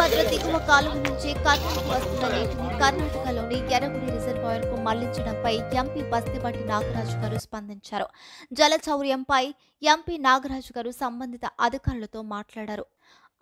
తుంగభద్ర దిగువ కాలువ నుంచి కర్నూలుకు వస్తున్న నీటిని కర్ణాటకలోని ఎర్రగుడి రిజర్వాయర్ కు మళ్లించడంపై ఎంపీ బస్తిపాటి నాగరాజు గారు స్పందించారు. జలచౌర్యంపై ఎంపీ నాగరాజు గారు సంబంధిత అధికారులతో మాట్లాడారు.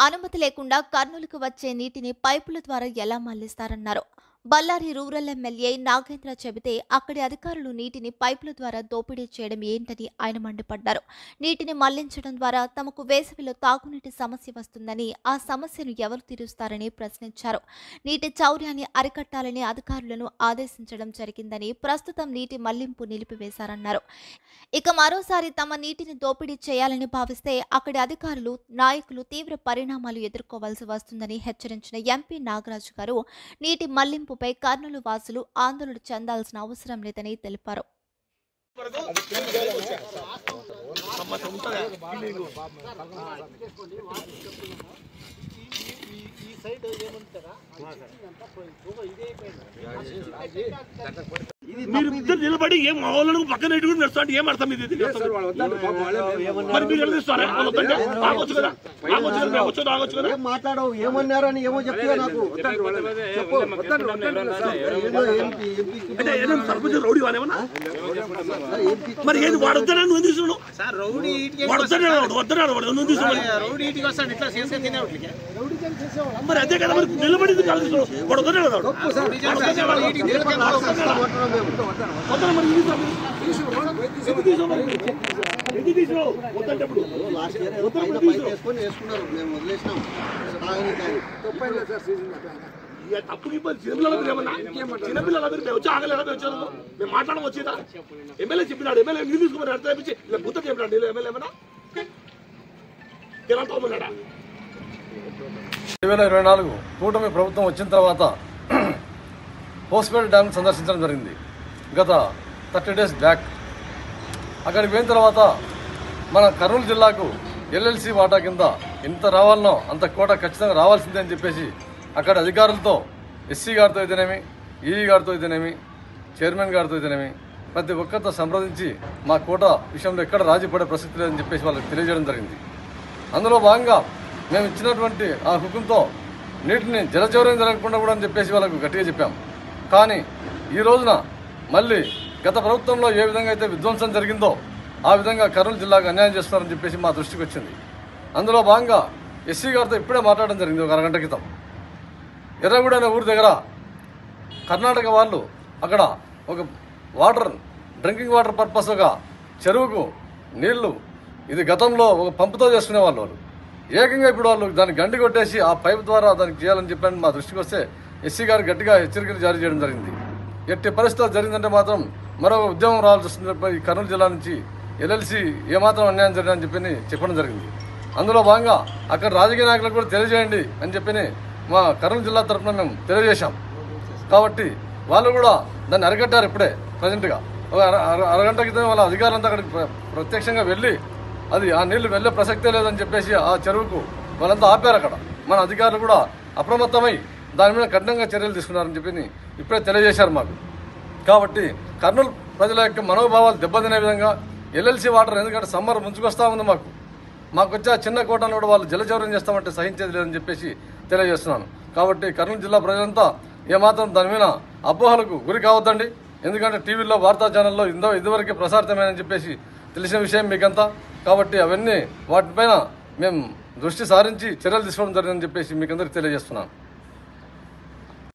అనుమతి లేకుండా కర్నూలుకు వచ్చే నీటిని పైపుల ద్వారా ఎలా మళ్లిస్తారన్నారు. బళ్ళారి రూరల్ ఎమ్మెల్యే నాగేంద్ర చెబితే అక్కడి అధికారులు నీటిని పైపుల ద్వారా దోపిడీ చేయడం ఏంటని ఆయన మండిపడ్డారు. నీటిని మళ్లించడం ద్వారా తమకు వేసవిలో తాగునీటి సమస్య వస్తుందని, ఆ సమస్యను ఎవరు తీరుస్తారని ప్రశ్నించారు. నీటి చౌర్యాన్ని అరికట్టాలని అధికారులను ఆదేశించడం జరిగిందని, ప్రస్తుతం నీటి మళ్లింపు నిలిపివేశారన్నారు. ఇక మరోసారి తమ నీటిని దోపిడీ చేయాలని భావిస్తే అక్కడి అధికారులు, నాయకులు తీవ్ర పరిణామాలు ఎదుర్కోవాల్సి వస్తుందని హెచ్చరించిన ఎంపీ నాగరాజు గారు నీటి మళ్లింపుపై కర్నూలు వాసులు ఆందోళన చెందాల్సిన అవసరం లేదని తెలిపారు. మీరు ఇద్దరు నిలబడి ఏం మామూలు పక్కన నడుస్తుంటే ఏం అర్థం ఇది? మరి మీరు నిలదీస్తారా? మాట్లాడవు ఏమన్నారు అని ఏమో చెప్తా నాకు సర్పంచ్ రౌడీ వానేమన్నా మరి ఏది వాడొద్దనా? నువ్వు తీసుకున్నావు మరి అదే కదా మరి నిలబడింది వాడొద్దనే కదా తప్పుకి చిన్నపిల్లల వచ్చి ఆగలేదా వచ్చారు మేము మాట్లాడడం వచ్చేదా? ఎమ్మెల్యే చెప్పినాడు, ఎమ్మెల్యే నీళ్ళు తీసుకుని అర్థమించి ఇలా గుర్తు చెప్పినాడు. నీళ్ళు ఎమ్మెల్యే ఏమన్నా 2024 కూటమి ప్రభుత్వం వచ్చిన తర్వాత హోస్పేట డ్యామ్ సందర్శించడం జరిగింది. గత 30 డేస్ బ్యాక్ అక్కడికి పోయిన తర్వాత మన కర్నూలు జిల్లాకు ఎల్ఎల్సి వాటా కింద ఎంత రావాలనో అంత కోట ఖచ్చితంగా రావాల్సిందే అని చెప్పేసి అక్కడ అధికారులతో, ఎస్సీ గారితో అయితేనేమి, ఈఈ గారితో అయితేనేమి, చైర్మన్ గారితో అయితేనేమి ప్రతి ఒక్కరితో సంప్రదించి మా కోట విషయంలో ఎక్కడ రాజీ పడే ప్రసక్తి లేదని చెప్పేసి వాళ్ళకి తెలియజేయడం జరిగింది. అందులో భాగంగా మేము ఇచ్చినటువంటి ఆ హుకుంతో నీటిని జలచౌర్యం జరగకుండా కూడా అని చెప్పేసి వాళ్ళకు గట్టిగా చెప్పాం. కానీ ఈ రోజున మళ్ళీ గత ప్రభుత్వంలో ఏ విధంగా అయితే విధ్వంసం జరిగిందో ఆ విధంగా కర్నూలు జిల్లాకు అన్యాయం చేస్తున్నారని చెప్పేసి మా దృష్టికి వచ్చింది. అందులో భాగంగా ఎస్సీ గారితో ఇప్పుడే మాట్లాడడం జరిగింది ఒక అరగంట క్రితం. ఎర్రగూడ అనే ఊరి దగ్గర కర్ణాటక వాళ్ళు అక్కడ ఒక డ్రింకింగ్ వాటర్ పర్పస్ ఒక చెరువుకు నీళ్లు ఇది గతంలో ఒక పంపుతో చేసుకునేవాళ్ళు. వాళ్ళు ఏకంగా ఇప్పుడు వాళ్ళు దాన్ని గండి కొట్టేసి ఆ పైప్ ద్వారా దానికి చేయాలని చెప్పని మా దృష్టికి వస్తే ఎస్సీ గారు గట్టిగా హెచ్చరికలు జారీ చేయడం జరిగింది. ఎట్టి పరిస్థితులు జరిగిందంటే మాత్రం మరో ఉద్యమం రావాల్సి వస్తుంది. కర్నూలు జిల్లా నుంచి ఎల్ఎల్సి ఏమాత్రం అన్యాయం జరిగిందని చెప్పని చెప్పడం జరిగింది. అందులో భాగంగా అక్కడ రాజకీయ నాయకులకు కూడా తెలియజేయండి అని చెప్పని మా కర్నూలు జిల్లా తరఫున మేము తెలియజేశాం. కాబట్టి వాళ్ళు కూడా దాన్ని అరికట్టారు. ఇప్పుడే ప్రజెంట్గా ఒక అరగంట క్రితం వాళ్ళ అధికారులంతా అక్కడికి ప్రత్యక్షంగా వెళ్ళి అది ఆ నీళ్లు వెళ్లే ప్రసక్తే లేదని చెప్పేసి ఆ చెరువుకు వాళ్ళంతా ఆపారు. అక్కడ మన అధికారులు కూడా అప్రమత్తమై దాని మీద కఠినంగా చర్యలు తీసుకున్నారని చెప్పి ఇప్పుడే తెలియజేశారు మాకు. కాబట్టి కర్నూలు ప్రజల యొక్క మనోభావాలు దెబ్బతినే విధంగా ఎల్ఎల్సి వాటర్, ఎందుకంటే సమ్మర్ ముంచుకొస్తా ఉంది, మాకు వచ్చే ఆ చిన్న కోటను కూడా వాళ్ళు జలచౌర్యం చేస్తామంటే సహించేది లేదని చెప్పేసి తెలియజేస్తున్నాను. కాబట్టి కర్నూలు జిల్లా ప్రజలంతా ఏమాత్రం దాని మీద అపోహలకు గురి కావద్దండి. ఎందుకంటే టీవీలో, వార్తా ఛానల్లో ఇదివరకే ప్రసారితమేనని చెప్పేసి తెలిసిన విషయం మీకంతా. కాబట్టి అవన్నీ వాటిపైన మేము దృష్టి సారించి చర్యలు తీసుకోవడం జరిగిందని చెప్పేసి మీకందరికీ తెలియజేస్తున్నాను.